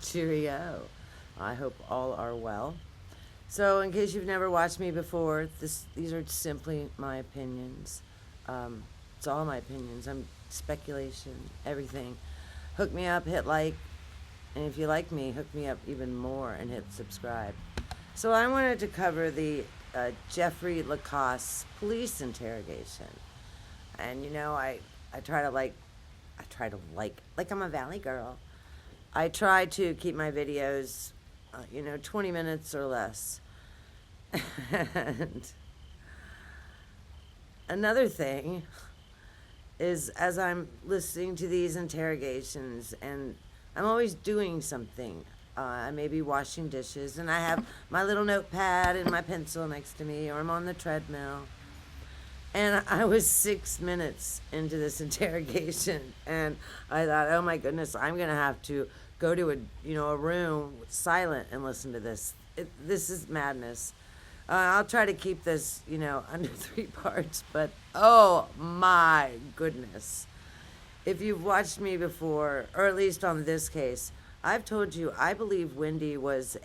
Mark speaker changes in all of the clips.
Speaker 1: Cheerio. I hope all are well. So, in case you've never watched me before, these are simply my opinions. It's all my opinions. I'm speculation, everything. Hook me up, hit like, and if you like me, hook me up even more and hit subscribe. So, I wanted to cover the Jeffrey Lacasse police interrogation. And I try to like I'm a valley girl. I try to keep my videos 20 minutes or less. And another thing is, as I'm listening to these interrogations, and I'm always doing something. I may be washing dishes, and I have my little notepad and my pencil next to me, or I'm on the treadmill. And I was 6 minutes into this interrogation, and I thought, oh my goodness, I'm gonna have to go to a room silent and listen to this. This is madness. I'll try to keep this under 3 parts, but oh my goodness. If you've watched me before, or at least on this case, I've told you I believe Wendy was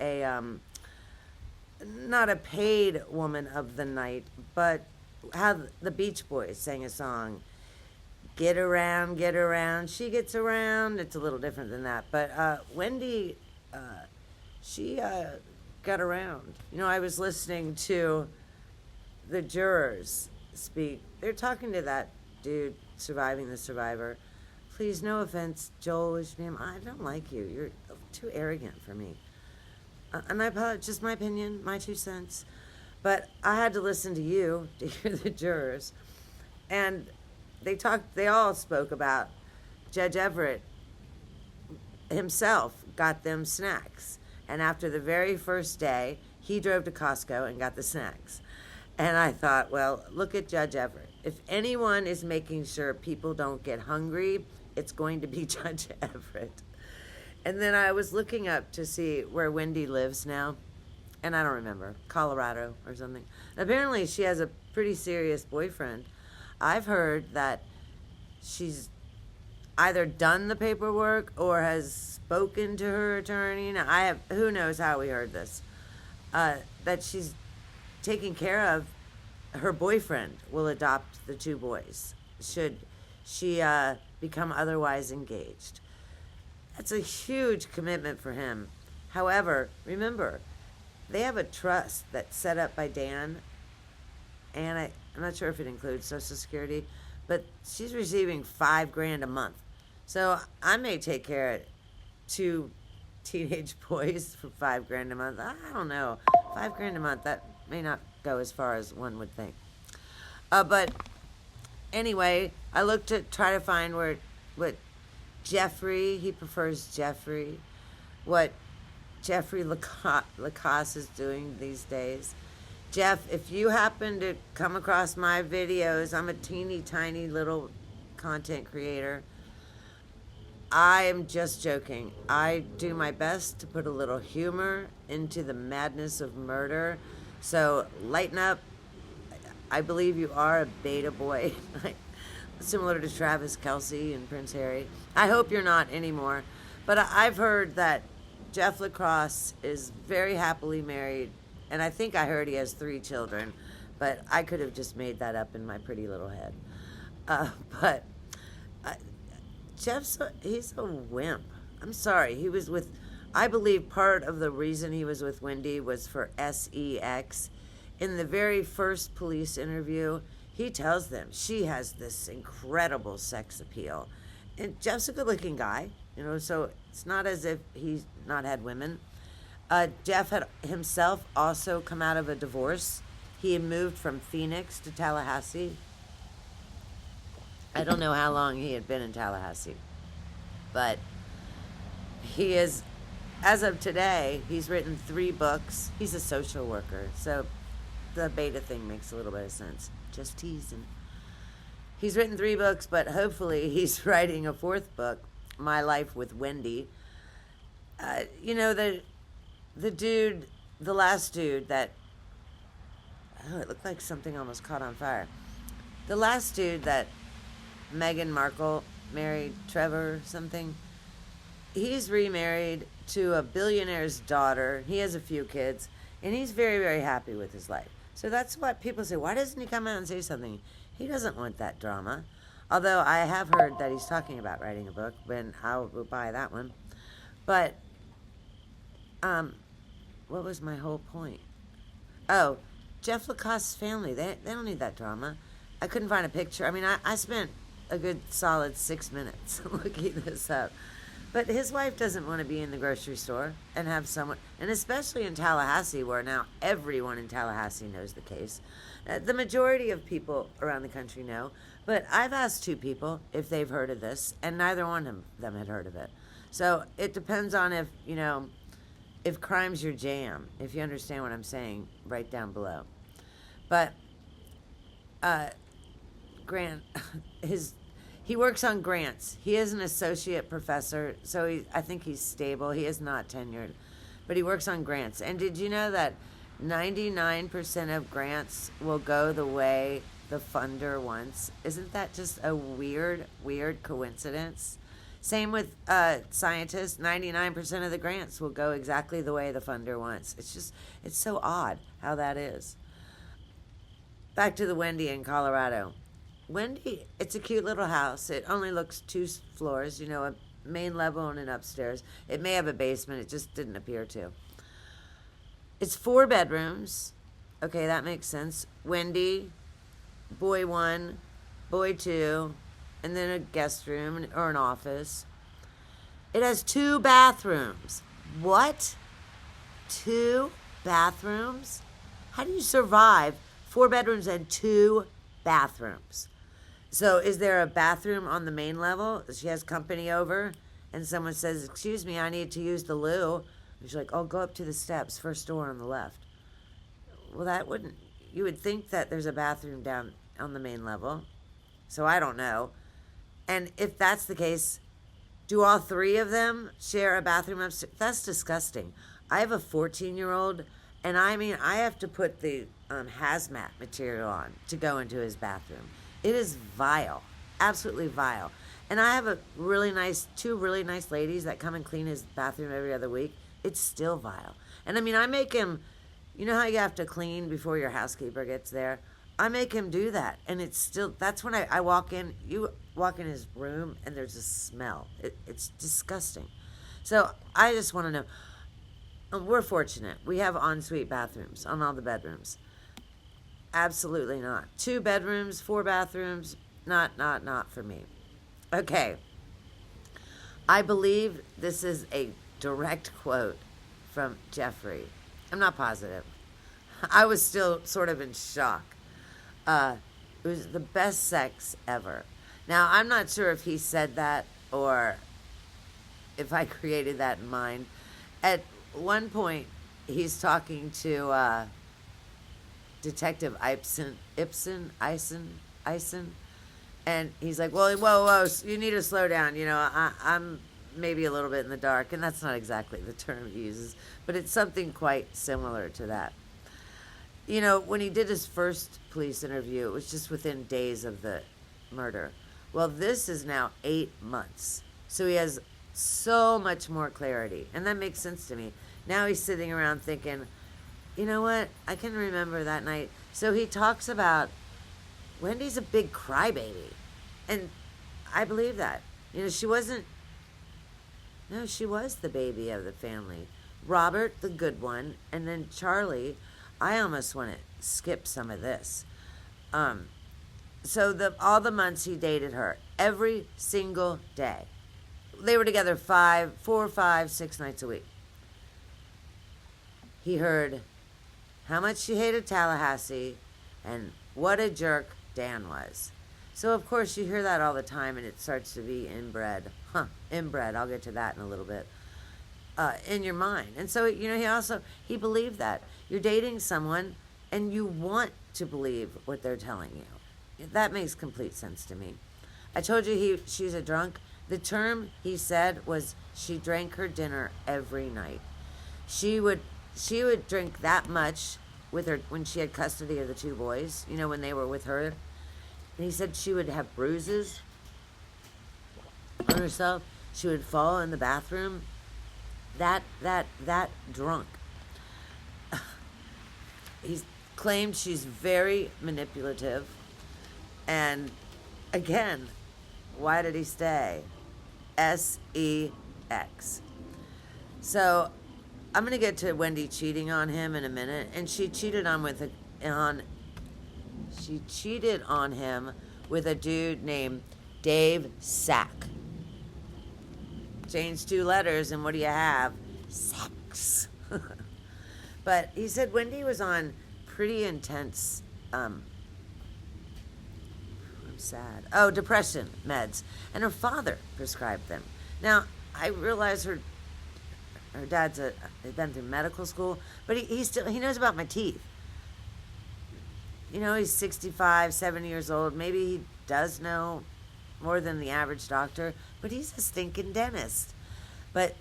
Speaker 1: not a paid woman of the night, but how the Beach Boys sang a song, get around, she gets around. It's a little different than that, but Wendy, she got around. I was listening to the jurors speak. They're talking to that dude surviving the survivor. Please, no offense, Joel is your name. I don't like you. You're too arrogant for me. And I apologize, just my opinion, my 2 cents. But I had to listen to you to hear the jurors. And they all spoke about Judge Everett himself got them snacks. And after the very first day, he drove to Costco and got the snacks. And I thought, well, look at Judge Everett. If anyone is making sure people don't get hungry, it's going to be Judge Everett. And then I was looking up to see where Wendy lives now. And I don't remember, Colorado or something. Apparently, she has a pretty serious boyfriend. I've heard that she's either done the paperwork or has spoken to her attorney. Now, who knows how we heard this. That she's taking care of her boyfriend will adopt the 2 boys, should she become otherwise engaged. That's a huge commitment for him. However, remember, they have a trust that's set up by Dan, and I'm not sure if it includes Social Security, but she's receiving $5,000 a month. So I may take care of 2 teenage boys for $5,000 a month. I don't know. $5,000 a month, that may not go as far as one would think. But anyway, I looked to try to find what Jeffrey, he prefers Jeffrey, what Jeffrey Lacasse is doing these days. Jeff, if you happen to come across my videos, I'm a teeny tiny little content creator. I am just joking. I do my best to put a little humor into the madness of murder. So lighten up. I believe you are a beta boy, similar to Travis Kelce and Prince Harry. I hope you're not anymore. But I've heard that Jeff Lacasse is very happily married, and I think I heard he has 3 children, but I could have just made that up in my pretty little head. But he's a wimp. I'm sorry. He was I believe part of the reason he was with Wendy was for sex. In the very first police interview, he tells them she has this incredible sex appeal. And Jeff's a good-looking guy, so it's not as if he's not had women. Jeff had himself also come out of a divorce. He had moved from Phoenix to Tallahassee. I don't know how long he had been in Tallahassee, but he is, as of today, he's written 3 books. He's a social worker, so the beta thing makes a little bit of sense. Just teasing. He's written 3 books, but hopefully he's writing a 4th book, My Life with Wendy. The dude, the last dude that, it looked like something almost caught on fire. The last dude that Meghan Markle married, Trevor something, he's remarried to a billionaire's daughter. He has a few kids, and he's very, very happy with his life. So that's what people say. Why doesn't he come out and say something? He doesn't want that drama. Although I have heard that he's talking about writing a book, and I will buy that one. But, what was my whole point? Oh, Jeff Lacasse's family, they don't need that drama. I couldn't find a picture. I mean, I spent a good solid 6 minutes looking this up. But his wife doesn't want to be in the grocery store and have someone, and especially in Tallahassee, where now everyone in Tallahassee knows the case. The majority of people around the country know, but I've asked 2 people if they've heard of this, and neither one of them had heard of it. So it depends on if, if crime's your jam. If you understand what I'm saying, right down below. But Grant, he works on grants. He is an associate professor, so I think he's stable. He is not tenured, but he works on grants. And did you know that 99% of grants will go the way the funder wants? Isn't that just a weird, weird coincidence? Same with scientists. 99% of the grants will go exactly the way the funder wants. It's so odd how that is. Back to the Wendy in Colorado. Wendy, it's a cute little house. It only looks 2 floors, a main level and an upstairs. It may have a basement. It just didn't appear to. It's 4 bedrooms. Okay, that makes sense. Wendy, boy 1, boy 2, and then a guest room or an office. It has 2 bathrooms. What? 2 bathrooms? How do you survive 4 bedrooms and 2 bathrooms? So is there a bathroom on the main level? She has company over, and someone says, "Excuse me, I need to use the loo." And she's like, "Oh, go up to the steps, first door on the left." Well, you would think that there's a bathroom down on the main level. So I don't know. And if that's the case, do all 3 of them share a bathroom upstairs? That's disgusting. I have a 14-year-old, and I have to put the hazmat material on to go into his bathroom. It is vile, absolutely vile. And I have 2 really nice ladies that come and clean his bathroom every other week. It's still vile. And I make him, you know how you have to clean before your housekeeper gets there? I make him do that. And it's still, that's when I walk in, you walk in his room and there's a smell. It's disgusting. So I just want to know, we're fortunate. We have ensuite bathrooms on all the bedrooms. Absolutely not. 2 bedrooms, 4 bathrooms, not for me. Okay. I believe this is a direct quote from Jeffrey. I'm not positive. I was still sort of in shock. It was the best sex ever. Now, I'm not sure if he said that or if I created that in mind. At one point, he's talking to Detective Ison, and he's like, "Well, whoa, you need to slow down. I'm maybe a little bit in the dark," and that's not exactly the term he uses, but it's something quite similar to that. When he did his first police interview, it was just within days of the murder. Well, this is now 8 months, so he has so much more clarity, and that makes sense to me. Now he's sitting around thinking, you know what? I can remember that night. So he talks about Wendy's a big crybaby. And I believe that. She wasn't. No, she was the baby of the family. Robert, the good one. And then Charlie. I almost want to skip some of this. So all the months he dated her, every single day. They were together 4, 5, 6 nights a week. He heard how much she hated Tallahassee and what a jerk Dan was. So, of course, you hear that all the time, and it starts to be inbred. Inbred. I'll get to that in a little bit. In your mind. And so, he believed that. You're dating someone, and you want to believe what they're telling you. That makes complete sense to me. I told you she's a drunk. The term he said was she drank her dinner every night. She would drink that much with her when she had custody of the 2 boys, when they were with her. And he said she would have bruises on herself. she would fall in the bathroom. That drunk. He's claimed she's very manipulative. And again, why did he stay? sex. So I'm gonna get to Wendy cheating on him in a minute, and she cheated on him with a dude named Dave Sack. Change 2 letters, and what do you have? Sex. But he said Wendy was on pretty intense, I'm sad. Oh, depression meds. And her father prescribed them. Now, I realize her dad's has been through medical school, but he knows about my teeth. You know, he's 65, 70 years old. Maybe he does know more than the average doctor, but he's a stinking dentist. But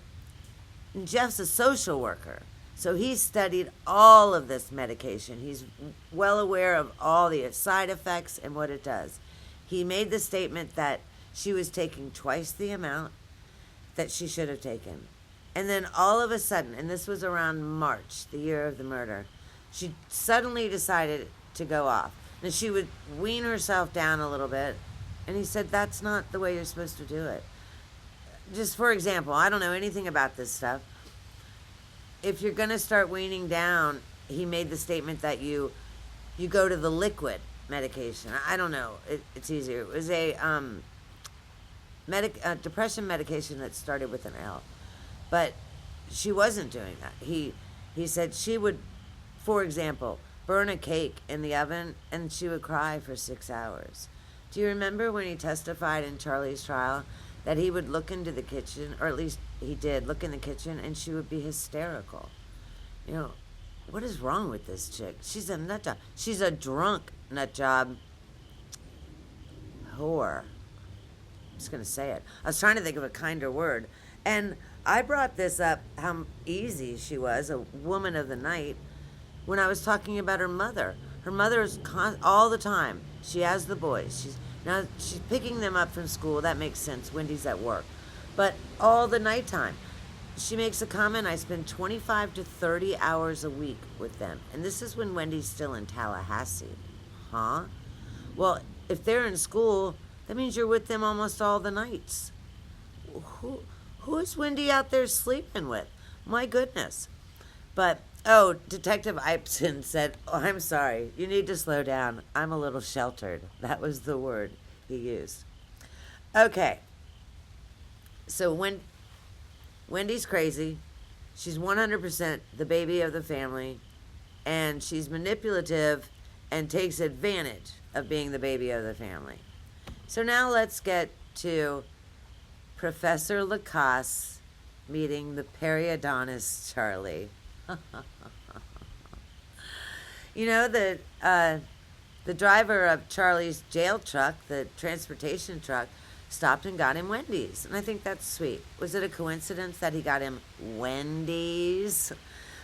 Speaker 1: Jeff's a social worker, so he's studied all of this medication. He's well aware of all the side effects and what it does. He made the statement that she was taking twice the amount that she should have taken. And then all of a sudden, and this was around March, the year of the murder, she suddenly decided to go off. Now, she would wean herself down a little bit, and he said, that's not the way you're supposed to do it. Just for example, I don't know anything about this stuff. If you're going to start weaning down, he made the statement that you go to the liquid medication. I don't know. It's easier. It was a depression medication that started with an L. But she wasn't doing that. He said she would, for example, burn a cake in the oven and she would cry for 6 hours. Do you remember when he testified in Charlie's trial that he would look into the kitchen, or at least he did, look in the kitchen, and she would be hysterical? You know, what is wrong with this chick? She's a nut job. She's a drunk nut job whore. I'm just going to say it. I was trying to think of a kinder word. And I brought this up, how easy she was, a woman of the night, when I was talking about her mother. Her mother is all the time. She has the boys. She's picking them up from school. That makes sense. Wendy's at work. But all the nighttime, she makes a comment, I spend 25 to 30 hours a week with them. And this is when Wendy's still in Tallahassee. Huh? Well, if they're in school, that means you're with them almost all the nights. Who is Wendy out there sleeping with? My goodness. But, Detective Ipson said, I'm sorry, you need to slow down. I'm a little sheltered. That was the word he used. Okay. So Wendy's crazy. She's 100% the baby of the family. And she's manipulative and takes advantage of being the baby of the family. So now let's get to Professor Lacasse meeting the periodontist Charlie. You know, the driver of Charlie's jail truck, the transportation truck, stopped and got him Wendy's. And I think that's sweet. Was it a coincidence that he got him Wendy's?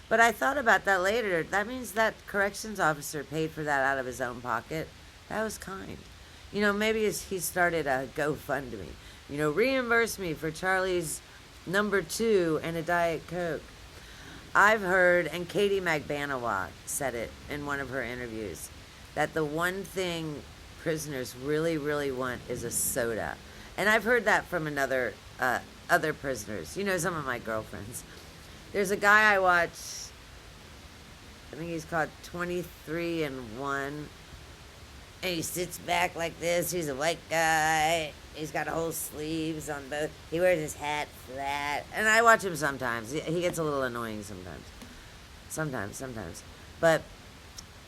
Speaker 1: But I thought about that later. That means that corrections officer paid for that out of his own pocket. That was kind. You know, maybe he started a GoFundMe. You know, reimburse me for Charlie's number 2 and a Diet Coke. I've heard, and Katie Magbanawat said it in one of her interviews, that the one thing prisoners really, really want is a soda. And I've heard that from other prisoners. You know, some of my girlfriends. There's a guy I watch, I think he's called 23 and 1. And he sits back like this. He's a white guy. He's got whole sleeves on both. He wears his hat flat. And I watch him sometimes. He gets a little annoying sometimes. Sometimes. But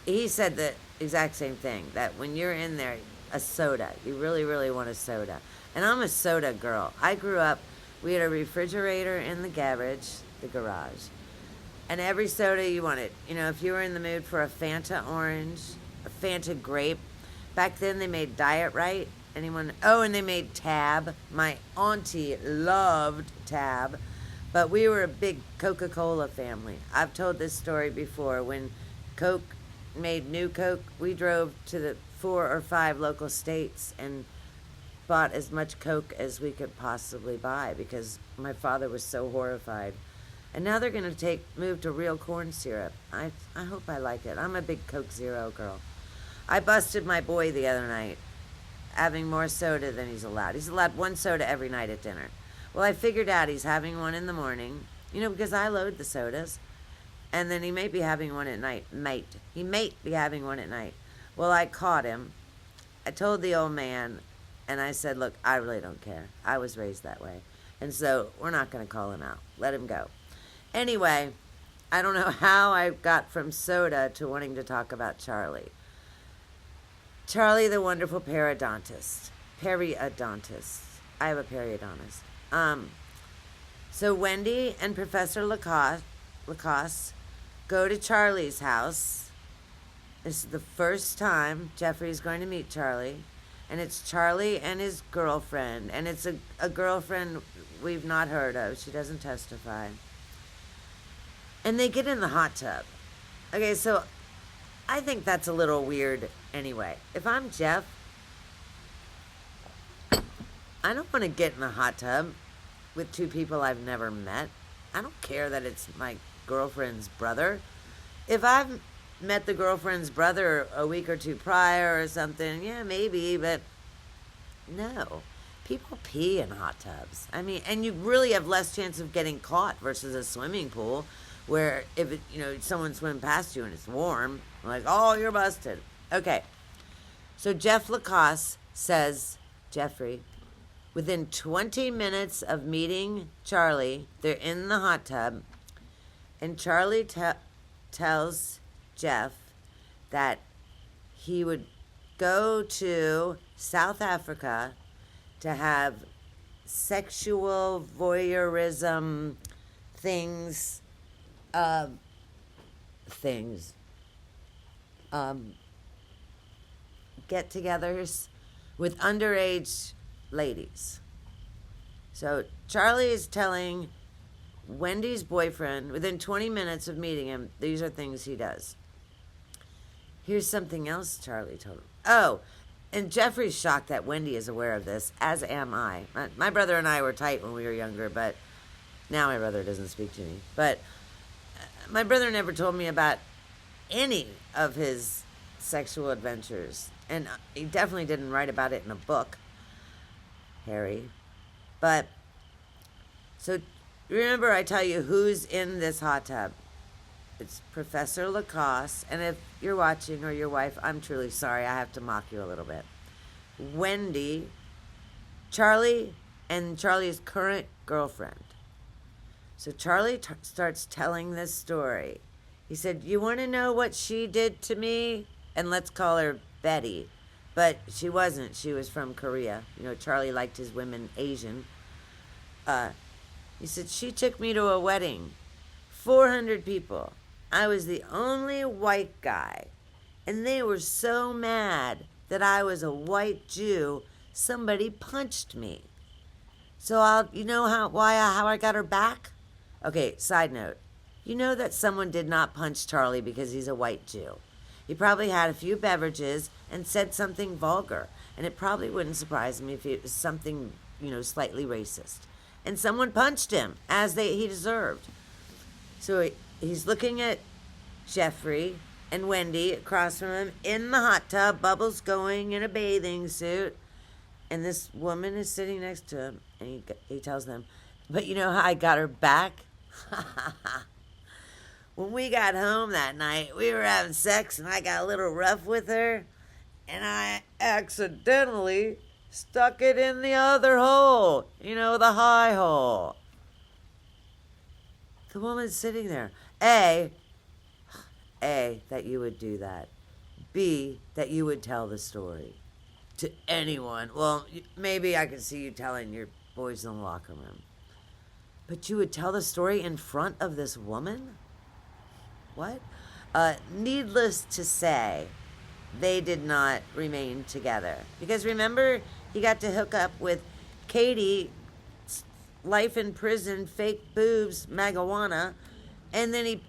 Speaker 1: he said the exact same thing, that when you're in there, a soda. You really, really want a soda. And I'm a soda girl. I grew up, we had a refrigerator in the garage. And every soda you wanted. You know, if you were in the mood for a Fanta orange, a Fanta grape. Back then they made Diet Right. Anyone? Oh, and they made Tab. My auntie loved Tab. But we were a big Coca-Cola family. I've told this story before. When Coke made new Coke, we drove to the 4 or 5 local states and bought as much Coke as we could possibly buy because my father was so horrified. And now they're going to move to real corn syrup. I hope I like it. I'm a big Coke Zero girl. I busted my boy the other night having more soda than he's allowed. He's allowed one soda every night at dinner. Well, I figured out he's having one in the morning, because I load the sodas. And then he may be having one at night. He may be having one at night. Well, I caught him. I told the old man, and I said, look, I really don't care. I was raised that way. And so we're not going to call him out. Let him go. Anyway, I don't know how I got from soda to wanting to talk about Charlie. Charlie, the wonderful periodontist. I have a periodontist. So Wendy and Professor Lacasse go to Charlie's house. This is the first time Jeffrey's going to meet Charlie. And it's Charlie and his girlfriend. And it's a girlfriend we've not heard of. She doesn't testify. And they get in the hot tub. Okay, so I think that's a little weird anyway. If I'm Jeff, I don't want to get in the hot tub with two people I've never met. I don't care that it's my girlfriend's brother. If I've met the girlfriend's brother a week or two prior or something, yeah, maybe, but no. People pee in hot tubs. I mean, and you really have less chance of getting caught versus a swimming pool where if someone swim past you and it's warm, like, oh, you're busted. Okay. So Jeff Lacasse says, Jeffrey, within 20 minutes of meeting Charlie, they're in the hot tub, and Charlie tells Jeff that he would go to South Africa to have sexual voyeurism things, get-togethers with underage ladies. So Charlie is telling Wendy's boyfriend, within 20 minutes of meeting him, these are things he does. Here's something else Charlie told him. Oh, and Jeffrey's shocked that Wendy is aware of this, as am I. My brother and I were tight when we were younger, but now my brother doesn't speak to me. But my brother never told me about any of his sexual adventures. And he definitely didn't write about it in a book, Harry. But, so remember I tell you who's in this hot tub. It's Professor Lacasse. And if you're watching, or your wife, I'm truly sorry. I have to mock you a little bit. Wendy, Charlie, and Charlie's current girlfriend. So Charlie starts telling this story. He said, you want to know what she did to me? And let's call her Betty. But she wasn't. She was from Korea. Charlie liked his women Asian. He said, she took me to a wedding. 400 people. I was the only white guy. And they were so mad that I was a white Jew, somebody punched me. So how I got her back? Okay, side note. You know that someone did not punch Charlie because he's a white Jew. He probably had a few beverages and said something vulgar. And it probably wouldn't surprise me if it was something, slightly racist. And someone punched him, as he deserved. So he's looking at Jeffrey and Wendy across from him in the hot tub, bubbles going, in a bathing suit. And this woman is sitting next to him. And he tells them, but you know how I got her back? When we got home that night, we were having sex, and I got a little rough with her, and I accidentally stuck it in the other hole. The high hole. The woman's sitting there. A, that you would do that. B, that you would tell the story to anyone. Well, maybe I could see you telling your boys in the locker room. But you would tell the story in front of this woman? What? Needless to say, they did not remain together. Because remember, he got to hook up with Katie, life in prison, fake boobs, marijuana, and then he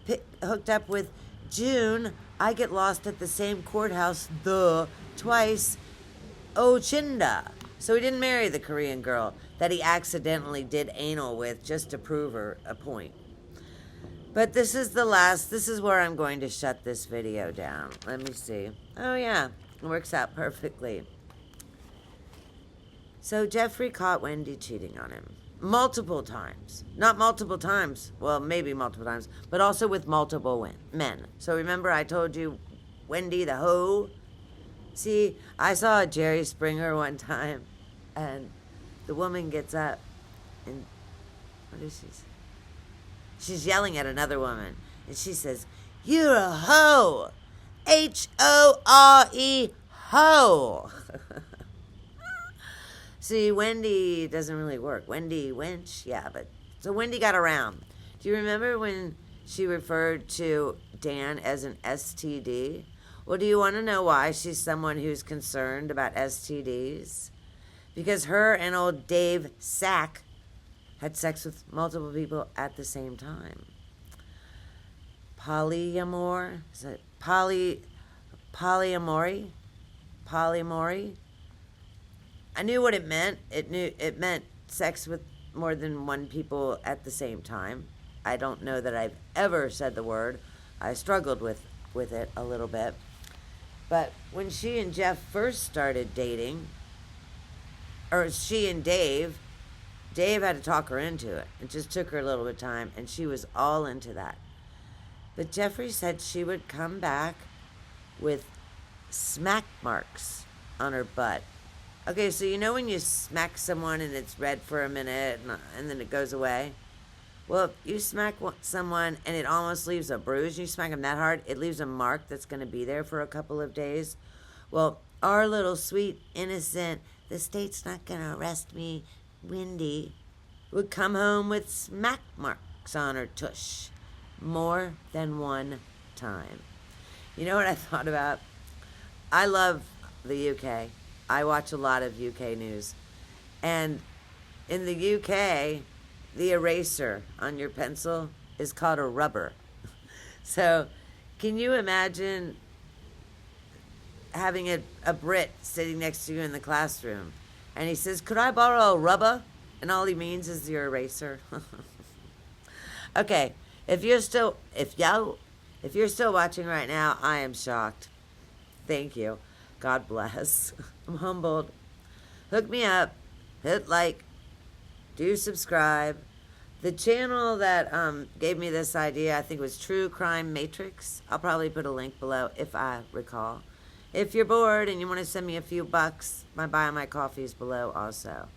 Speaker 1: hooked up with June. I get lost at the same courthouse, twice. Oh, Chinda. So he didn't marry the Korean girl that he accidentally did anal with just to prove her a point. But this is where I'm going to shut this video down. Let me see. Oh yeah, it works out perfectly. So Jeffrey caught Wendy cheating on him. Multiple times. Not multiple times. Well, maybe multiple times. But also with multiple men. So remember I told you Wendy the hoe? See, I saw a Jerry Springer one time. And the woman gets up. And what is she say? She's yelling at another woman. And she says, "You're a hoe. H-O-R-E, hoe." See, Wendy doesn't really work. Wendy, wench, yeah, but... So Wendy got around. Do you remember when she referred to Dan as an STD? Well, do you want to know why she's someone who's concerned about STDs? Because her and old Dave Sack had sex with multiple people at the same time. Polyamor? Is it polyamory? Polyamory? I knew what it meant. It meant sex with more than one people at the same time. I don't know that I've ever said the word. I struggled with it a little bit. But when she and Jeff first started dating, or she and Dave had to talk her into it. It just took her a little bit of time, and she was all into that. But Jeffrey said she would come back with smack marks on her butt. Okay, so you know when you smack someone and it's red for a minute and then it goes away? Well, if you smack someone and it almost leaves a bruise, and you smack them that hard, it leaves a mark that's going to be there for a couple of days. Well, our little sweet, innocent, the state's not going to arrest me, Wendy, would come home with smack marks on her tush more than one time. You know what I thought about? I love the UK. I watch a lot of UK news. And in the UK, the eraser on your pencil is called a rubber. So can you imagine having a Brit sitting next to you in the classroom and he says, "Could I borrow a rubber?" And all he means is your eraser. Okay, if you're still watching right now, I am shocked. Thank you. God bless. I'm humbled. Hook me up. Hit like. Do subscribe. The channel that gave me this idea, I think, was True Crime Matrix. I'll probably put a link below if I recall. If you're bored and you want to send me a few bucks, my buy on my coffee is below also.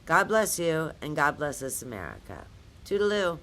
Speaker 1: God bless you, and God bless this America. Toodaloo.